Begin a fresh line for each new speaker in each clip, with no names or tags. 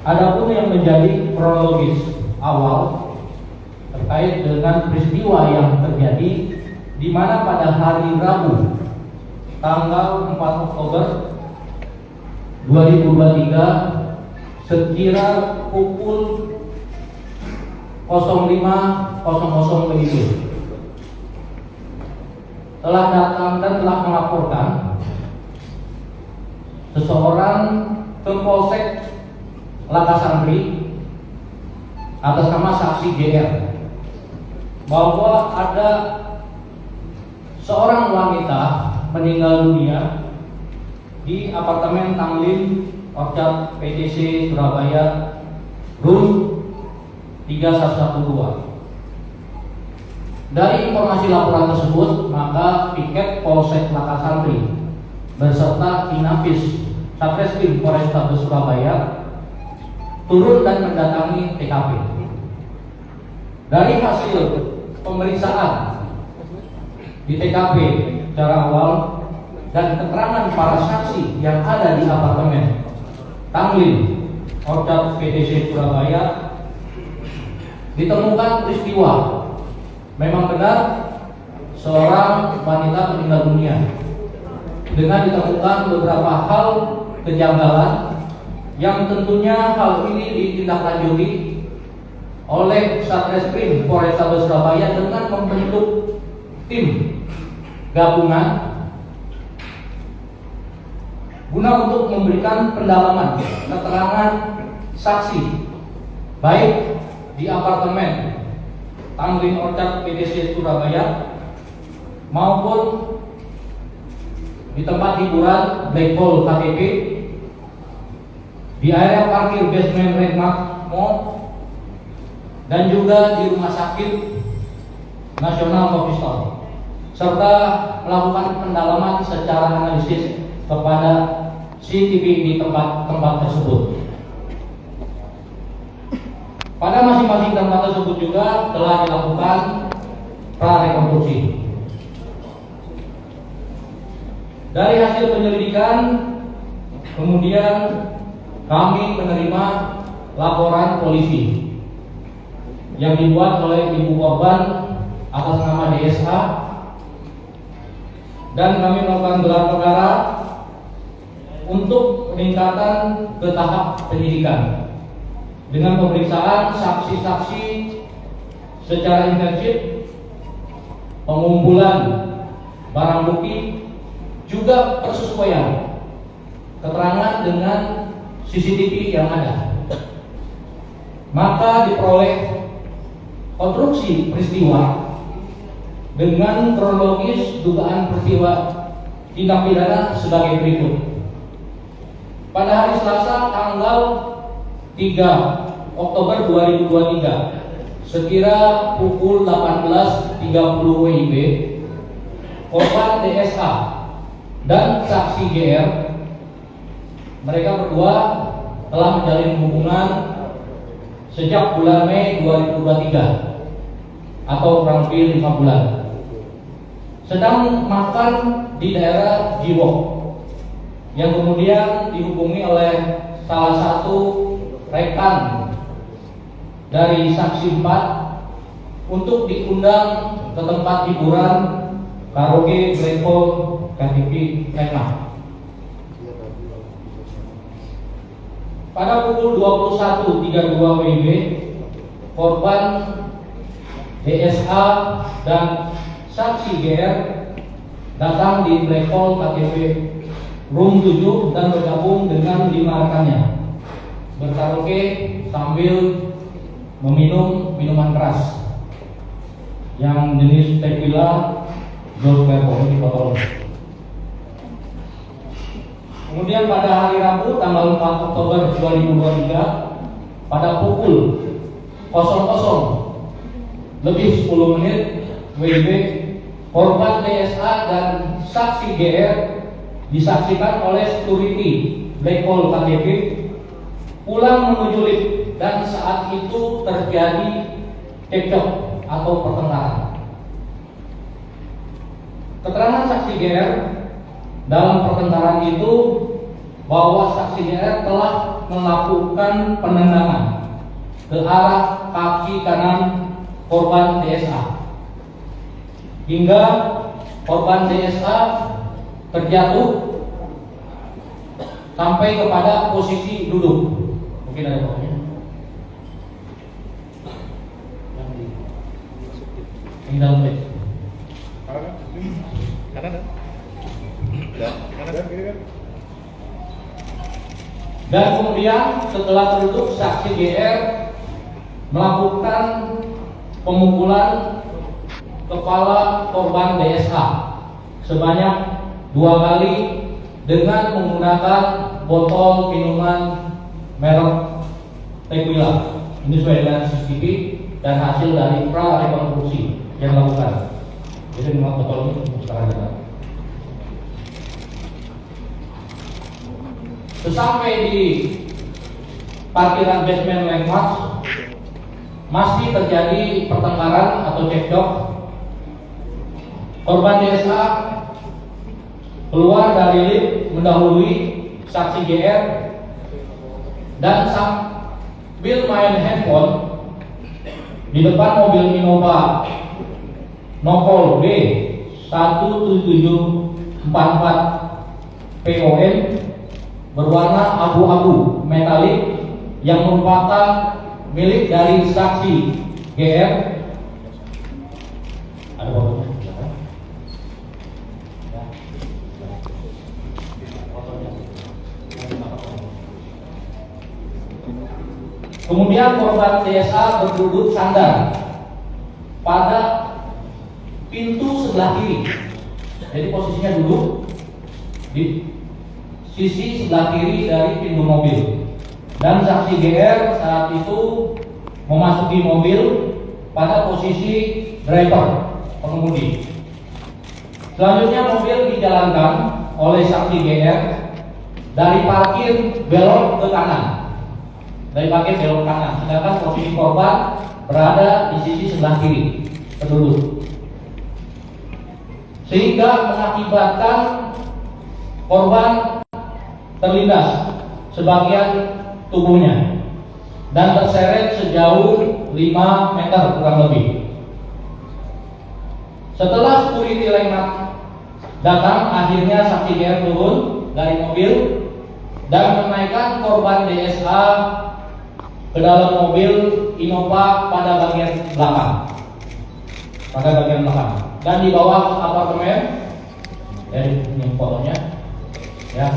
Adapun yang menjadi kronologis awal terkait dengan peristiwa yang terjadi, di mana pada hari Rabu tanggal 4 Oktober 2023 sekira pukul 05.00 WIB telah datang dan telah melaporkan seseorang ke Polsek Lakasantri atas nama saksi GR bahwa ada seorang wanita meninggal dunia di apartemen Tanglin Orchard PTC Surabaya room 3112. Dari informasi laporan tersebut, maka piket Polsek Lakasantri beserta Inafis Satreskrim Polrestabes Surabaya turun dan mendatangi TKP. Dari hasil pemeriksaan di TKP secara awal dan keterangan para saksi yang ada di apartemen Tanglin Orchard PTC Surabaya, ditemukan peristiwa memang benar seorang wanita meninggal dunia dengan ditemukan beberapa hal kejanggalan yang tentunya hal ini ditindaklanjuti oleh Satreskrim Polrestabes Surabaya dengan membentuk tim gabungan guna untuk memberikan pendalaman keterangan saksi baik di apartemen Tanglin Orchard PTC Surabaya maupun di tempat hiburan Black Hole KTP, di area parkir basement Redmark Mall, dan juga di Rumah Sakit Nasional Mofistol, serta melakukan pendalaman secara analisis kepada CCTV di tempat-tempat tersebut. Pada masing-masing tempat tersebut juga telah dilakukan prarekonstruksi. Dari hasil penyelidikan, kemudian kami menerima laporan polisi yang dibuat oleh ibu korban atas nama DSH, dan kami melakukan gelar perkara untuk peningkatan ke tahap penyidikan dengan pemeriksaan saksi-saksi secara intensif, pengumpulan barang bukti, juga persesuaian keterangan dengan CCTV yang ada. Maka diperoleh konstruksi peristiwa dengan kronologis dugaan peristiwa tindak pidana sebagai berikut. Pada hari Selasa tanggal 3 Oktober 2023 sekira pukul 18.30 WIB, korban DSH dan saksi GR, mereka berdua telah menjalin hubungan sejak bulan Mei 2023 atau kurang lebih 5 bulan, sedang makan di daerah Jiwok, yang kemudian dihubungi oleh salah satu rekan dari saksi 4 untuk diundang ke tempat hiburan karaoke Black Hole KTP Redmark. Pada pukul 21.32 WIB, korban DSH dan saksi GR datang di Black Hole KTP Room 7 dan bergabung dengan 5 rekannya berkaraoke sambil meminum minuman keras yang jenis tequila George Pepper di botol. Kemudian pada hari Rabu tanggal 4 Oktober 2023 pada pukul 00 lebih 10 menit WIB, korban DSH dan saksi GR disaksikan oleh security Black Hole KTP pulang menuju lift, dan saat itu terjadi cekcok atau pertengkaran. Keterangan saksi GR dalam pertengkaran itu bahwa saksi GR telah melakukan penendangan ke arah kaki kanan korban DSA hingga korban DSA terjatuh sampai kepada posisi duduk. Mungkin ada fotonya. Yang dalam bed. Kanan. Dan kemudian setelah terduduk, saksi GR melakukan pemukulan kepala korban DSA sebanyak 2 kali dengan menggunakan botol minuman merek Tequila. Ini sesuai dengan CCTV dan hasil dari pra rekonstruksi yang dilakukan. Jadi memang botol ini sekarang kita. Sesampai di parkiran basement Landmark, masih terjadi pertengkaran atau cekcok. Korban DSA keluar dari lift mendahului saksi GR dan sambil main handphone di depan mobil Innova Nopol B 1744 PON berwarna abu-abu metalik yang merupakan milik dari saksi GR. Ada fotonya? Kemudian korban DSA berduduk sandar pada pintu sebelah kiri. Jadi posisinya duduk di sisi sebelah kiri dari pintu mobil. Dan saksi GR saat itu memasuki mobil pada posisi driver, pengemudi. Selanjutnya mobil dijalankan oleh saksi GR dari parkir belok ke kanan. Sedangkan posisi korban berada di sisi sebelah kiri, terduduk. Sehingga mengakibatkan korban terlindas sebagian tubuhnya dan terseret sejauh 5 meter kurang lebih. Setelah security Landmark datang, akhirnya saksi GR turun dari mobil dan menaikkan korban DSA ke dalam mobil Innova pada bagian belakang, dan dibawa ke apartemen. Ini fotonya, ya,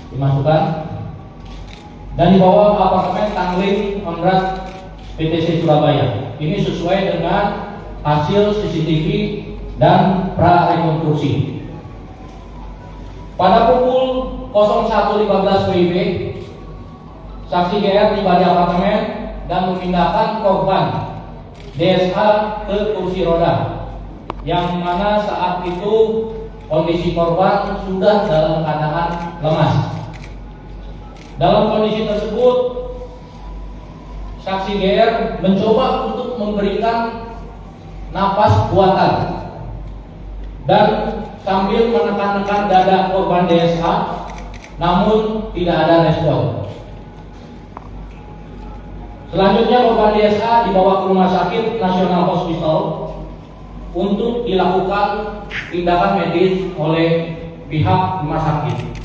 dimasukkan dan dibawa ke apartemen Tangling Onrat PTC Surabaya. Ini sesuai dengan hasil CCTV dan pra rekonstruksi. Pada pukul 01.15 WIB, saksi GR tiba di apartemen dan memindahkan korban DSA ke kursi roda, yang mana saat itu kondisi korban sudah dalam keadaan lemas. Dalam kondisi tersebut, saksi GR mencoba untuk memberikan napas buatan dan sambil menekan-nekan dada korban DSA, namun tidak ada respon. Selanjutnya korban DSA dibawa ke Rumah Sakit Nasional Hospital untuk dilakukan tindakan medis oleh pihak rumah sakit.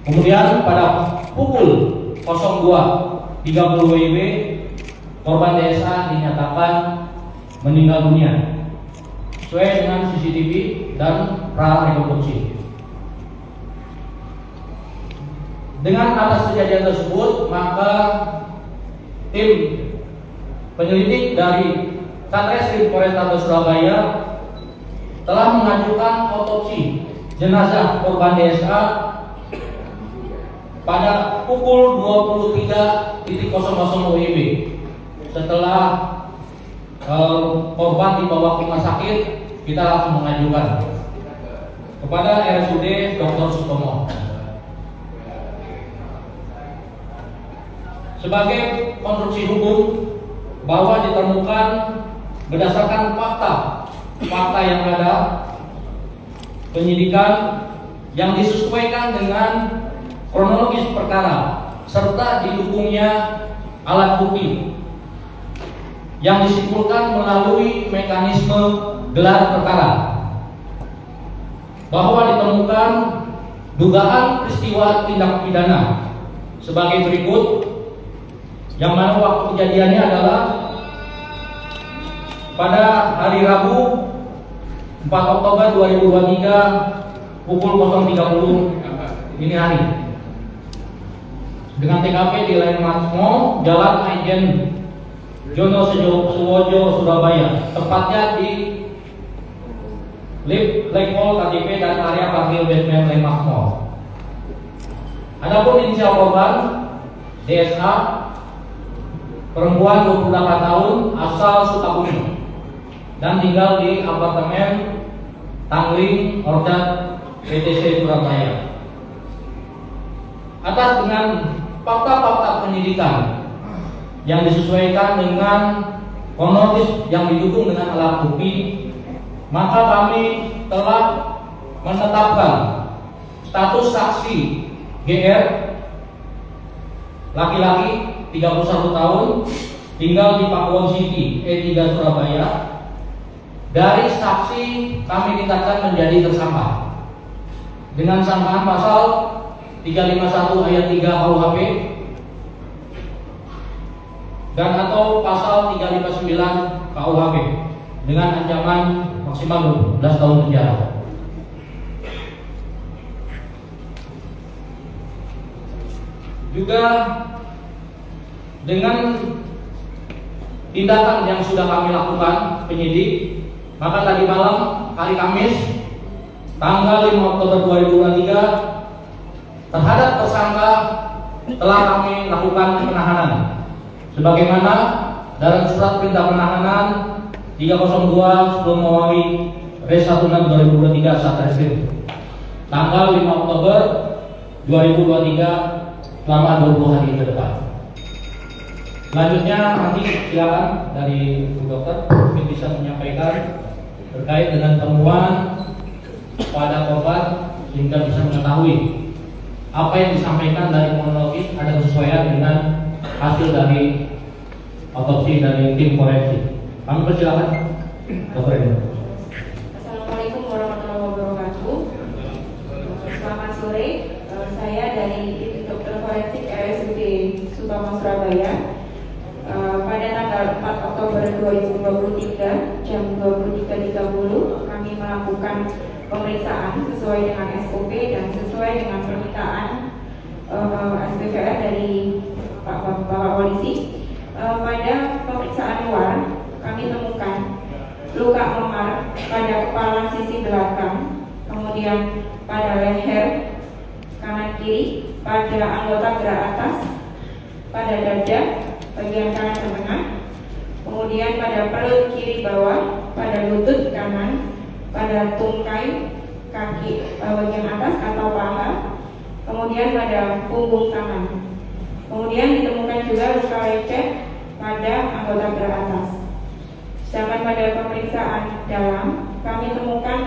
Kemudian pada pukul 02.30 WIB, korban DSA dinyatakan meninggal dunia sesuai dengan CCTV dan pra rekonstruksi. Dengan atas kejadian tersebut, maka tim penyelidik dari Satreskrim Polrestabes Surabaya telah mengajukan otopsi jenazah korban DSA pada pukul 23.00 WIB. Setelah korban dibawa ke rumah sakit, kita langsung mengajukan kepada RSUD Dr. Sutomo. Sebagai konstruksi hukum bahwa ditemukan berdasarkan fakta yang ada, penyidikan yang disesuaikan dengan kronologis perkara, serta didukungnya alat bukti yang disimpulkan melalui mekanisme gelar perkara, bahwa ditemukan dugaan peristiwa tindak pidana sebagai berikut, yang mana waktu kejadiannya adalah pada hari Rabu 4 Oktober 2023 pukul 0.30 dini hari dengan TKP di Landmark Mall, Jalan Majen Jono Suwojo, Surabaya, tepatnya di lift Lekpol KTP dan area parkir basement Landmark Mall. Adapun inisial korban DSA, perempuan 28 tahun, asal Sukabumi, dan tinggal di apartemen Tangling Orchard PTC Surabaya. Atas dengan fakta-fakta penyidikan yang disesuaikan dengan kronologis yang didukung dengan alat bukti, maka kami telah menetapkan status saksi GR, laki-laki 31 tahun, tinggal di Pakuwon City, E3 Surabaya. Dari saksi kami tingkatkan menjadi tersangka dengan sangkaan pasal 351 ayat 3 KUHP dan atau pasal 359 KUHP dengan ancaman maksimal 12 tahun penjara. Juga dengan tindakan yang sudah kami lakukan penyidik, maka tadi malam hari Kamis tanggal 5 Oktober 2023 terhadap tersangka telah kami lakukan penahanan sebagaimana dalam surat perintah penahanan 302 sebelum Mawawi Res 16 2023 Satreskrim tanggal 5 Oktober 2023 selama 20 hari ke depan. Selanjutnya nanti silakan dari Bu Dokter mungkin bisa menyampaikan terkait dengan temuan pada korban sehingga bisa mengetahui apa yang disampaikan dari kronologis ada kesesuaian dengan hasil dari otopsi dari tim forensik. Kami persilakan Dokter ini.
Assalamualaikum warahmatullahi wabarakatuh. Selamat sore. Saya dari tim dokter forensik RSUD Subang Surabaya. Pada tanggal 4 Oktober 2023 jam 23.30 kami melakukan pemeriksaan sesuai dengan SOP dan sesuai dengan permintaan SPVR dari Bapak Polisi. Pada pemeriksaan luar kami temukan luka memar pada kepala sisi belakang, kemudian pada leher kanan kiri, pada anggota gerak atas, pada dada bagian kanan dan tengah, kemudian pada perut kiri bawah, pada lutut kanan, pada tungkai kaki bagian atas atau paha, kemudian pada punggung kanan. Kemudian ditemukan juga luka lecet pada anggota gerak atas. Sedangkan pada pemeriksaan dalam kami temukan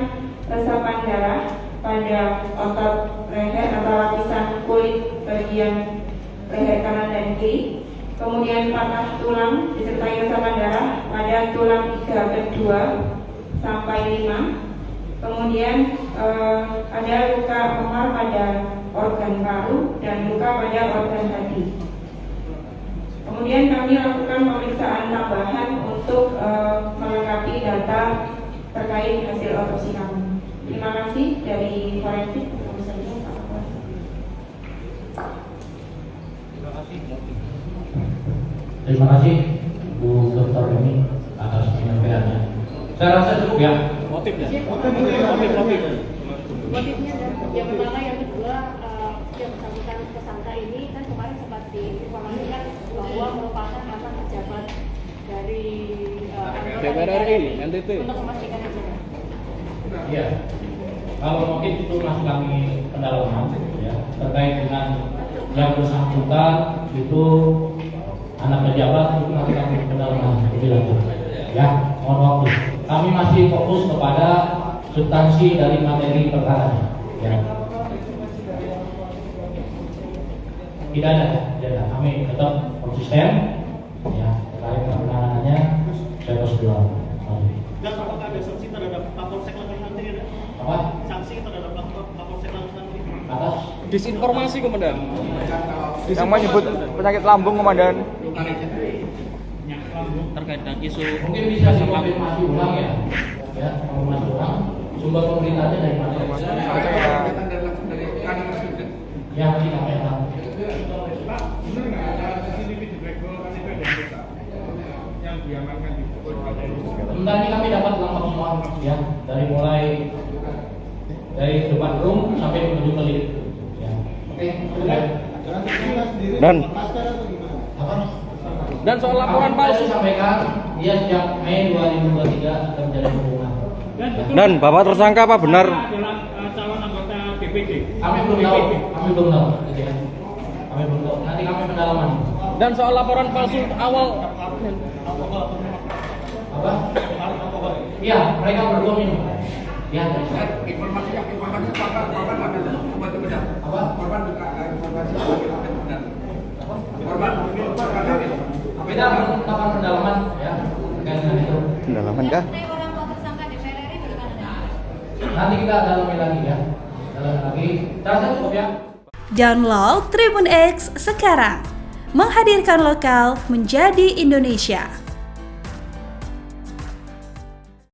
resapan darah pada otot leher atau lapisan kulit bagian leher kanan dan kiri. Kemudian patah tulang disertai resapan darah pada tulang iga kedua sampai 5. Kemudian ada luka memar pada organ paru dan luka pada organ hati. Kemudian kami lakukan pemeriksaan tambahan untuk melengkapi data terkait hasil otopsi kami. Terima kasih dari forensik.
Terima kasih Bu Dokter ini atas penyampaiannya. Saya rasa cukup ya. Motifnya
yang pertama, yang kedua, yang bersangkutan tersangka ini kan kemarin sempat diinformasikan bahwa merupakan mantan pejabat dari DPR RI NTT. Untuk memastikan itu.
Iya. Kalau motif itu masih kami pendalaman ya terkait dengan yang bersangkutan itu anak pejabat itu nanti kami pendalaman lebih lanjut. Ya, mohon waktu. Kami masih fokus kepada substansi dari materi perkara. Ya. Tidak ada. Kami tetap konsisten ya terkait penanganannya saya prosedural.
Dan apakah ada sanksi terhadap Kapolsek Langkat nanti ada?
Apa?
Sanksi terhadap Kapolsek Langkat nanti?
Atas
Disinformasi komandan. Yang menyebut penyakit lambung komandan.
Terkait dengan isu
mungkin bisa dikonfirmasi ulang ya konfirmasi ulang sumber pemerintahnya dari mana? Ya mesti kami tahu.
Pak, benar nggak ada CCTV di Black Gold kan itu ada anggota yang diamankan di
Sebentar ini kami dapat lengkap semua ya dari depan room sampai menuju ke lift. Ya. Oke.
Dan
Apa?
dan soal laporan palsu.
Saya sampaikan dia sejak Mei 2023 akan menjalin hubungan.
Dan Bapak tersangka apa benar?
adalah calon anggota DPD.
Kami belum tahu. Gitu ya. Kami belum tahu. Nanti kami pendalaman.
Dan soal laporan palsu awal.
Apa? Iya, mereka berdua minum. Ya.
informasi korban benar.
Apa?
Korban informasi benar. Korban
Kita melakukan pendalaman ya terkait dengan itu.
Pendalaman kah?
Orang tua tersangka DPR RI bagaimana?
Nanti kita dalami lagi ya. Dalami lagi. Rasa cukup ya.
Download Tribun X sekarang. Menghadirkan lokal menjadi Indonesia.